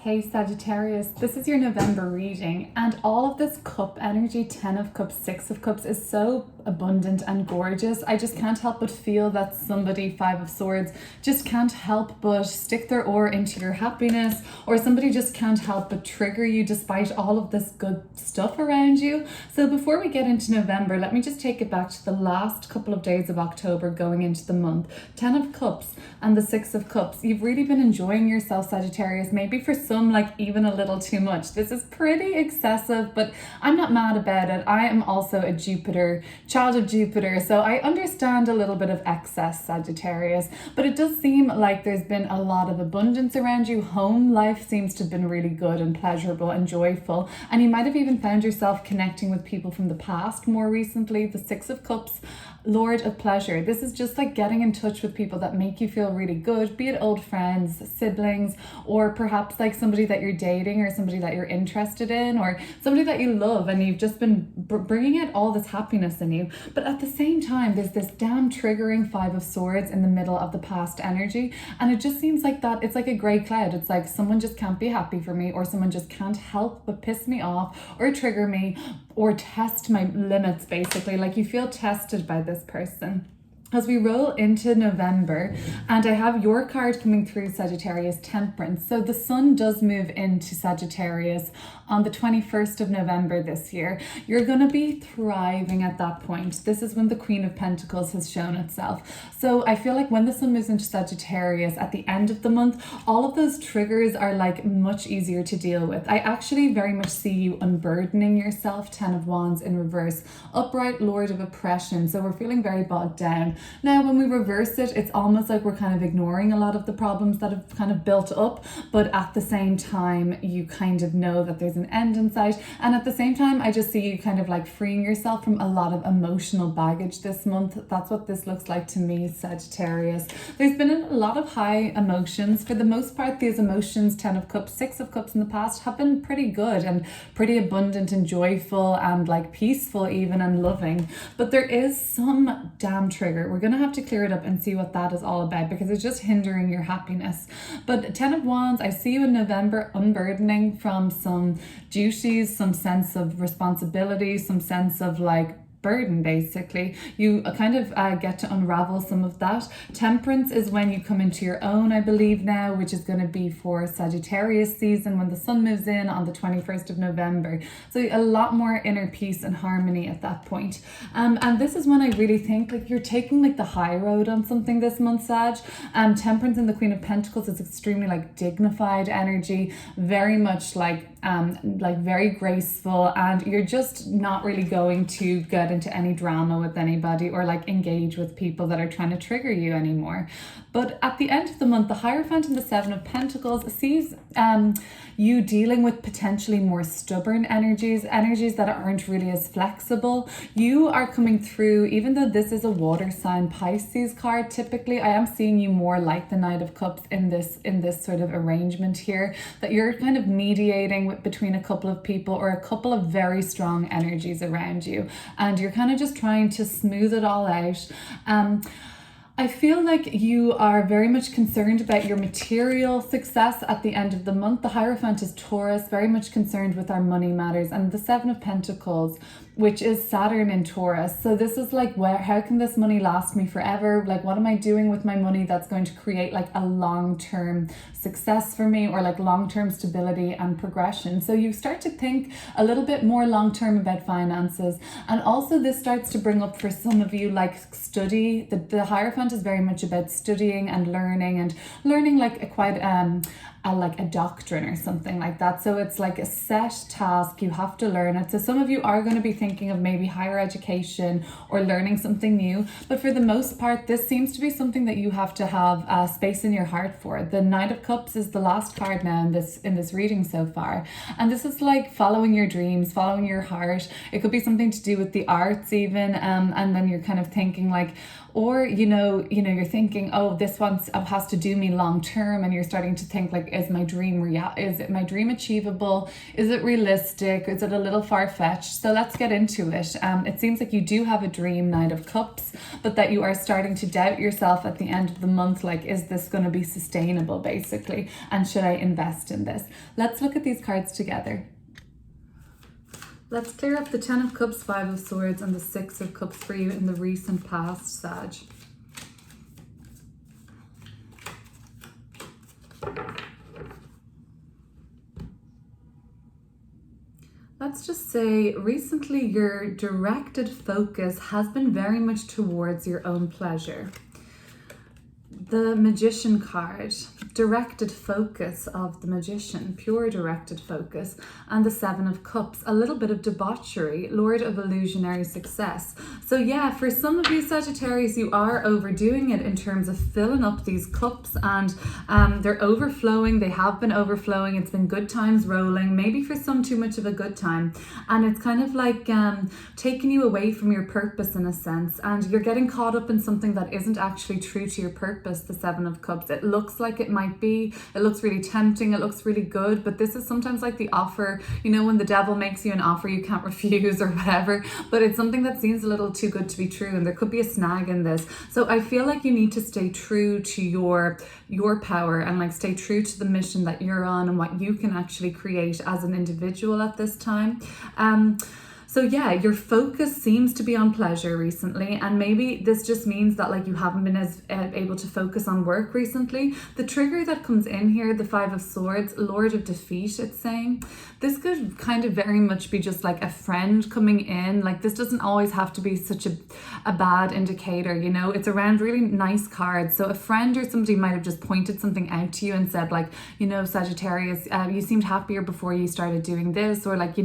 Hey Sagittarius, this is your November reading, and all of this cup energy, 10 of cups, 6 of cups, is so abundant and gorgeous. I just can't help but feel that somebody, 5 of swords, just can't help but stick their oar into your happiness, or somebody just can't help but trigger you despite all of this good stuff around you. So before we get into November, let me just take it back to the last couple of days of October going into the month. 10 of cups and the 6 of cups. You've really been enjoying yourself, Sagittarius, maybe for some like even a little too much. This is pretty excessive, but I'm not mad about it. I am also a child of Jupiter, so I understand a little bit of excess, Sagittarius, but it does seem like there's been a lot of abundance around you. Home life seems to have been really good and pleasurable and joyful, and you might have even found yourself connecting with people from the past more recently. The 6 of cups, Lord of pleasure. This is just like getting in touch with people that make you feel really good, be it old friends, siblings, or perhaps like somebody that you're dating or somebody that you're interested in or somebody that you love, and you've just been bringing out all this happiness in you. But at the same time, there's this damn triggering 5 of swords in the middle of the past energy, and it just seems like that it's like a gray cloud. It's like someone just can't be happy for me, or someone just can't help but piss me off or trigger me or test my limits, basically. Like you feel tested by this person. As we roll into November, and I have your card coming through, Sagittarius, Temperance. So the sun does move into Sagittarius on the 21st of November this year. You're going to be thriving at that point. This is when the Queen of Pentacles has shown itself. So I feel like when the sun moves into Sagittarius at the end of the month, all of those triggers are like much easier to deal with. I actually very much see you unburdening yourself. 10 of Wands in reverse, upright, Lord of oppression. So we're feeling very bogged down. Now, when we reverse it, it's almost like we're kind of ignoring a lot of the problems that have kind of built up, but at the same time, you kind of know that there's an end in sight. And at the same time, I just see you kind of like freeing yourself from a lot of emotional baggage this month. That's what this looks like to me, Sagittarius. There's been a lot of high emotions. For the most part, these emotions, 10 of cups, 6 of cups in the past, have been pretty good and pretty abundant and joyful and like peaceful even and loving. But there is some damn trigger. We're going to have to clear it up and see what that is all about, because it's just hindering your happiness. But 10 of Wands, I see you in November unburdening from some duties, some sense of responsibility, some sense of like burden, basically. You kind of get to unravel some of that. Temperance is when you come into your own, I believe now, which is going to be for Sagittarius season when the sun moves in on the 21st of November. So a lot more inner peace and harmony at that point. And this is when I really think like you're taking like the high road on something this month, Sag. Temperance and the Queen of Pentacles is extremely like dignified energy, very much like very graceful, and you're just not really going to get into any drama with anybody or like engage with people that are trying to trigger you anymore. But at the end of the month, the Hierophant and the 7 of Pentacles sees you dealing with potentially more stubborn energies that aren't really as flexible. You are coming through, even though this is a water sign Pisces card, typically I am seeing you more like the Knight of Cups in this sort of arrangement here, that you're kind of mediating between a couple of people or a couple of very strong energies around you, and you're kind of just trying to smooth it all out. I feel like you are very much concerned about your material success at the end of the month. The Hierophant is Taurus, very much concerned with our money matters, and the 7 of Pentacles, which is Saturn in Taurus. So this is like, how can this money last me forever? Like, what am I doing with my money that's going to create like a long-term success for me, or like long-term stability and progression? So you start to think a little bit more long-term about finances. And also this starts to bring up for some of you like study. The Hierophant is very much about studying and learning like a doctrine or something like that. So it's like a set task, you have to learn it. So some of you are going to be thinking of maybe higher education or learning something new, but for the most part this seems to be something that you have to have space in your heart for. The Knight of Cups is the last card now in this reading so far, and this is like following your dreams, following your heart. It could be something to do with the arts even, and then you're kind of thinking like, or you're thinking, oh, this one has to do me long term, and you're starting to think like, is my dream is it my dream achievable? Is it realistic? Is it a little far-fetched? So let's get into it. It seems like you do have a dream Knight of Cups, but that you are starting to doubt yourself at the end of the month, like, is this going to be sustainable basically, and should I invest in this? Let's look at these cards together. Let's clear up the 10 of Cups, 5 of Swords, and the 6 of Cups for you in the recent past, Sag. Let's just say recently your directed focus has been very much towards your own pleasure. The Magician card, directed focus of the Magician, pure directed focus, and the 7 of Cups, a little bit of debauchery, Lord of illusionary success. So yeah, for some of you Sagittarius, you are overdoing it in terms of filling up these cups, and they're overflowing. They have been overflowing. It's been good times rolling, maybe for some too much of a good time, and it's kind of like taking you away from your purpose in a sense, and you're getting caught up in something that isn't actually true to your purpose. The 7 of Cups, it looks like it might be, it looks really tempting, it looks really good, but this is sometimes like the offer, when the devil makes you an offer you can't refuse or whatever, but it's something that seems a little too good to be true, and there could be a snag in this. So I feel like you need to stay true to your power, and like stay true to the mission that you're on and what you can actually create as an individual at this time. So yeah, your focus seems to be on pleasure recently, and maybe this just means that like you haven't been as able to focus on work recently. The trigger that comes in here, the 5 of Swords, Lord of Defeat, it's saying, this could kind of very much be just like a friend coming in. Like this doesn't always have to be such a bad indicator, it's around really nice cards. So a friend or somebody might have just pointed something out to you and said like, Sagittarius, you seemed happier before you started doing this, or like,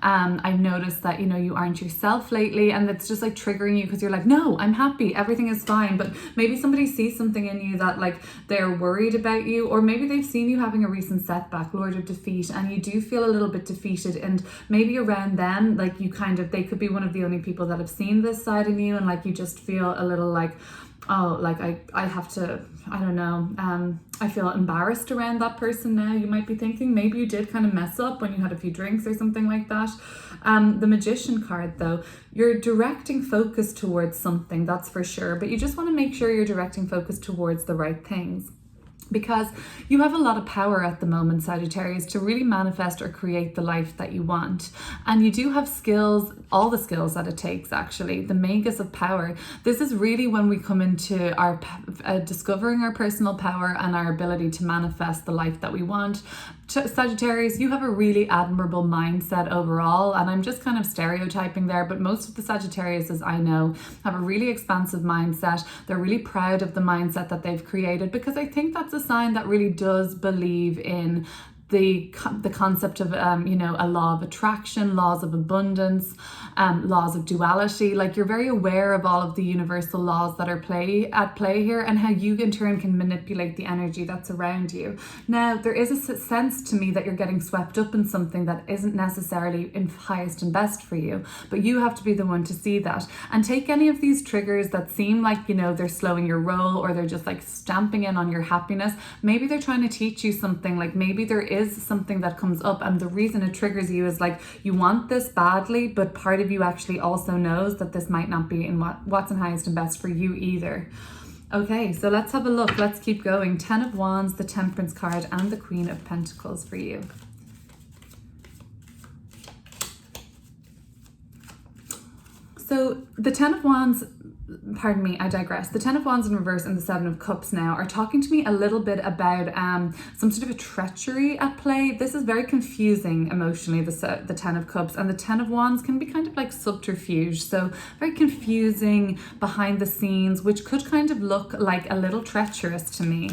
I've noticed that you aren't yourself lately, and that's just like triggering you because you're like, no, I'm happy, everything is fine. But maybe somebody sees something in you that like they're worried about you, or maybe they've seen you having a recent setback, Lord of Defeat, and you do feel a little bit defeated, and maybe around them like they could be one of the only people that have seen this side in you, and like you just feel a little like, oh, like I have to, I don't know, I feel embarrassed around that person now. You might be thinking maybe you did kind of mess up when you had a few drinks or something like that. The Magician card though, you're directing focus towards something, that's for sure, but you just want to make sure you're directing focus towards the right things, because you have a lot of power at the moment, Sagittarius, to really manifest or create the life that you want. And you do have skills, all the skills that it takes actually, the magus of power. This is really when we come into our discovering our personal power and our ability to manifest the life that we want. Sagittarius, you have a really admirable mindset overall, and I'm just kind of stereotyping there, but most of the Sagittarius, as I know, have a really expansive mindset. They're really proud of the mindset that they've created, because I think that's a sign that really does believe in the concept of a law of attraction, laws of abundance, laws of duality. Like you're very aware of all of the universal laws that are at play here, and how you in turn can manipulate the energy that's around you. Now there is a sense to me that you're getting swept up in something that isn't necessarily in highest and best for you, but you have to be the one to see that and take any of these triggers that seem like they're slowing your roll, or they're just like stamping in on your happiness. Maybe they're trying to teach you something. Like maybe there is something that comes up, and the reason it triggers you is like you want this badly, but part of you actually also knows that this might not be in what's in highest and best for you either. Okay, so let's have a look. Let's keep going. 10 of Wands, the Temperance card, and the Queen of Pentacles for you. So the 10 of Wands, pardon me, I digress. The 10 of Wands in reverse and the 7 of Cups now are talking to me a little bit about some sort of a treachery at play. This is very confusing emotionally, the 10 of Cups, and the 10 of Wands can be kind of like subterfuge. So very confusing behind the scenes, which could kind of look like a little treacherous to me.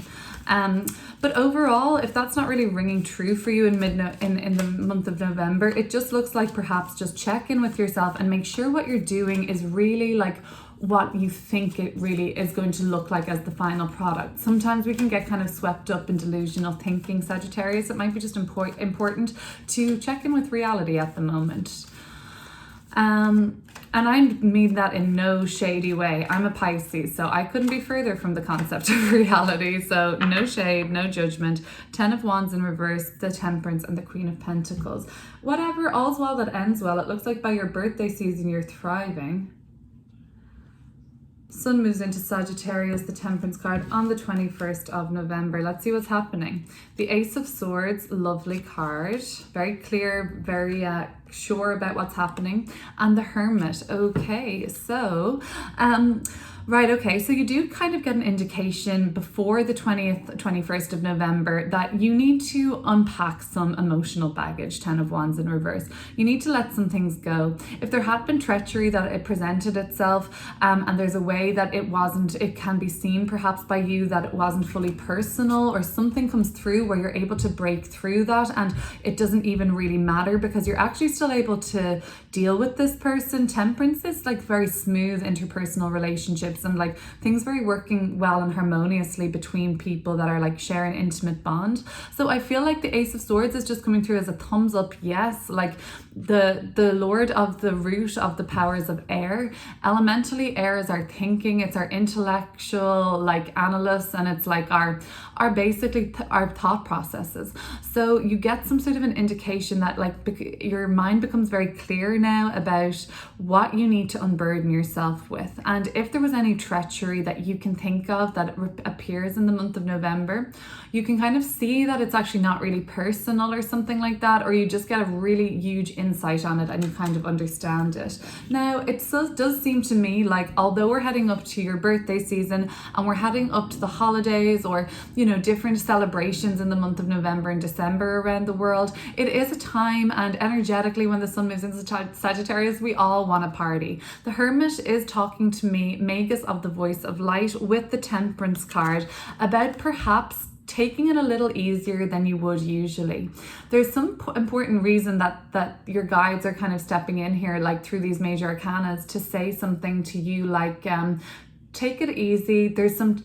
But overall, if that's not really ringing true for you in the month of November, it just looks like perhaps just check in with yourself and make sure what you're doing is really like what you think it really is going to look like as the final product. Sometimes we can get kind of swept up in delusional thinking, Sagittarius. It might be just important to check in with reality at the moment. And I mean that in no shady way. I'm a Pisces, so I couldn't be further from the concept of reality. So no shade, no judgment. 10 of Wands in reverse, the Temperance, and the Queen of Pentacles. Whatever, all's well that ends well. It looks like by your birthday season, you're thriving. Sun moves into Sagittarius, the Temperance card, on the 21st of November. Let's see what's happening. The Ace of Swords, lovely card. Very clear, very sure about what's happening. And the Hermit. Okay, so... Right, okay, so you do kind of get an indication before the 21st of November that you need to unpack some emotional baggage, 10 of Wands in reverse. You need to let some things go. If there had been treachery that it presented itself, and there's a way that it can be seen perhaps by you that it wasn't fully personal, or something comes through where you're able to break through that and it doesn't even really matter because you're actually still able to deal with this person. Temperance is like very smooth interpersonal relationships and like things very working well and harmoniously between people that are like share an intimate bond. So I feel like the Ace of Swords is just coming through as a thumbs up yes, like the Lord of the root of the powers of air. Elementally, air is our thinking, it's our intellectual like analysts, and it's like our basically our thought processes. So you get some sort of an indication that like your mind becomes very clear now about what you need to unburden yourself with. And if there was any treachery that you can think of that appears in the month of November, you can kind of see that it's actually not really personal or something like that, or you just get a really huge insight on it and you kind of understand it. Now, it does seem to me like although we're heading up to your birthday season and we're heading up to the holidays or, you know, different celebrations in the month of November and December around the world, it is a time, and energetically when the Sun moves into Sagittarius, we all want to party. The Hermit is talking to me, Magus of the Voice of Light, with the Temperance card about perhaps taking it a little easier than you would usually. There's some important reason that your guides are kind of stepping in here, like through these major arcanas, to say something to you like take it easy. There's some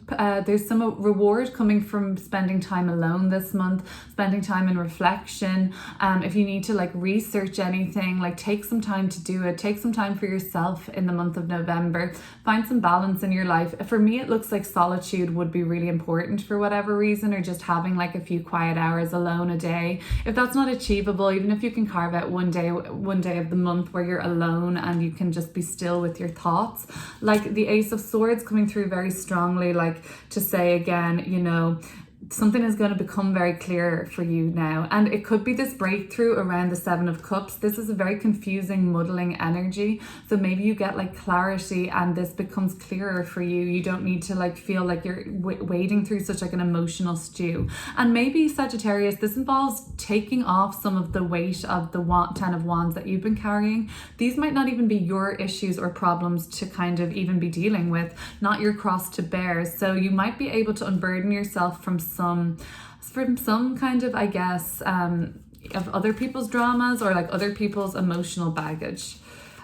reward coming from spending time alone this month, spending time in reflection. If you need to like research anything, like take some time to do it. Take some time for yourself in the month of November. Find some balance in your life. For me, it looks like solitude would be really important for whatever reason, or just having like a few quiet hours alone a day. If that's not achievable, even if you can carve out one day of the month where you're alone and you can just be still with your thoughts. Like the Ace of Swords coming through very strongly, like to say again, you know, something is going to become very clear for you now, and it could be this breakthrough around the Seven of Cups. This is a very confusing, muddling energy, so maybe you get like clarity and this becomes clearer for you. You don't need to like feel like you're wading through such like an emotional stew. And maybe Sagittarius, this involves taking off some of the weight of the 10 of Wands that you've been carrying. These might not even be your issues or problems to kind of even be dealing with, not your cross to bear. So you might be able to unburden yourself from some kind of, I guess, of other people's dramas or like other people's emotional baggage,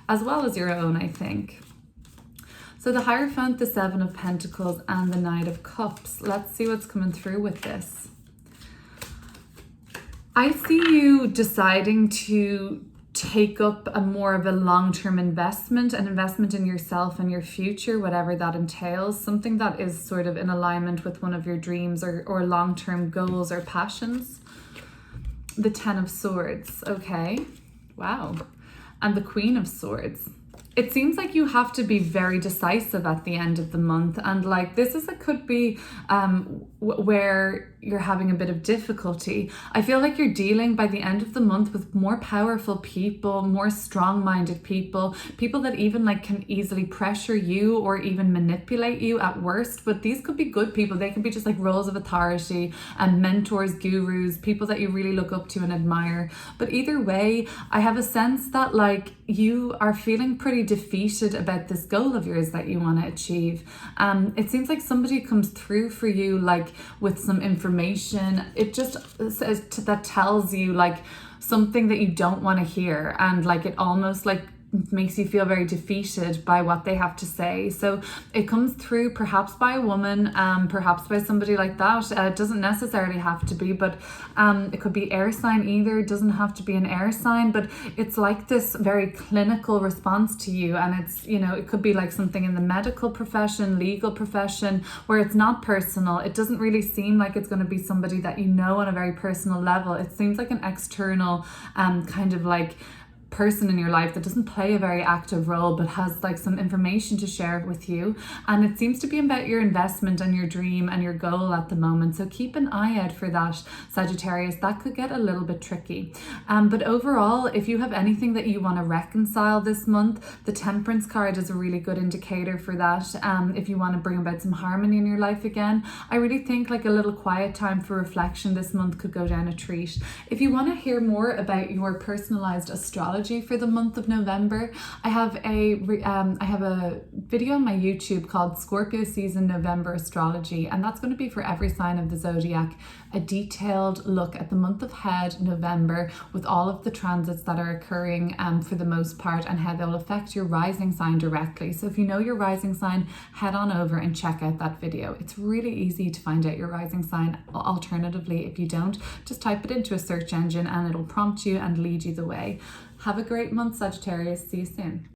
as well as your own, I think. So the Hierophant, the Seven of Pentacles, and the Knight of Cups. Let's see what's coming through with this. I see you deciding to take up a more of a long-term investment, an investment in yourself and your future, whatever that entails, something that is sort of in alignment with one of your dreams or long-term goals or passions. The 10 of Swords, okay, wow. And the Queen of Swords. It seems like you have to be very decisive at the end of the month, and like this could be where you're having a bit of difficulty. I feel like you're dealing by the end of the month with more powerful people, more strong-minded people that even like can easily pressure you or even manipulate you at worst. But these could be good people. They could be just like roles of authority and mentors, gurus, people that you really look up to and admire. But either way, I have a sense that like you are feeling pretty defeated about this goal of yours that you want to achieve. It seems like somebody comes through for you like with some information. It just says that tells you like something that you don't want to hear, and like it almost like makes you feel very defeated by what they have to say. So it comes through perhaps by a woman, perhaps by somebody like that. It doesn't necessarily have to be, but it could be air sign either. It doesn't have to be an air sign, but it's like this very clinical response to you. And it's, you know, it could be like something in the medical profession, legal profession, where it's not personal. It doesn't really seem like it's going to be somebody that you know on a very personal level. It seems like an external kind of like person in your life that doesn't play a very active role but has like some information to share with you, and it seems to be about your investment and your dream and your goal at the moment. So keep an eye out for that, Sagittarius. That could get a little bit tricky, but overall, if you have anything that you want to reconcile this month, the Temperance card is a really good indicator for that. If you want to bring about some harmony in your life again, I really think like a little quiet time for reflection this month could go down a treat. If you want to hear more about your personalized astrology for the month of November, I have a video on my YouTube called Scorpio Season November Astrology, and that's going to be for every sign of the zodiac, a detailed look at the month ahead, November, with all of the transits that are occurring for the most part, and how they'll affect your rising sign directly. So if you know your rising sign, head on over and check out that video. It's really easy to find out your rising sign. Alternatively, if you don't, just type it into a search engine and it'll prompt you and lead you the way. Have a great month, Sagittarius. See you soon.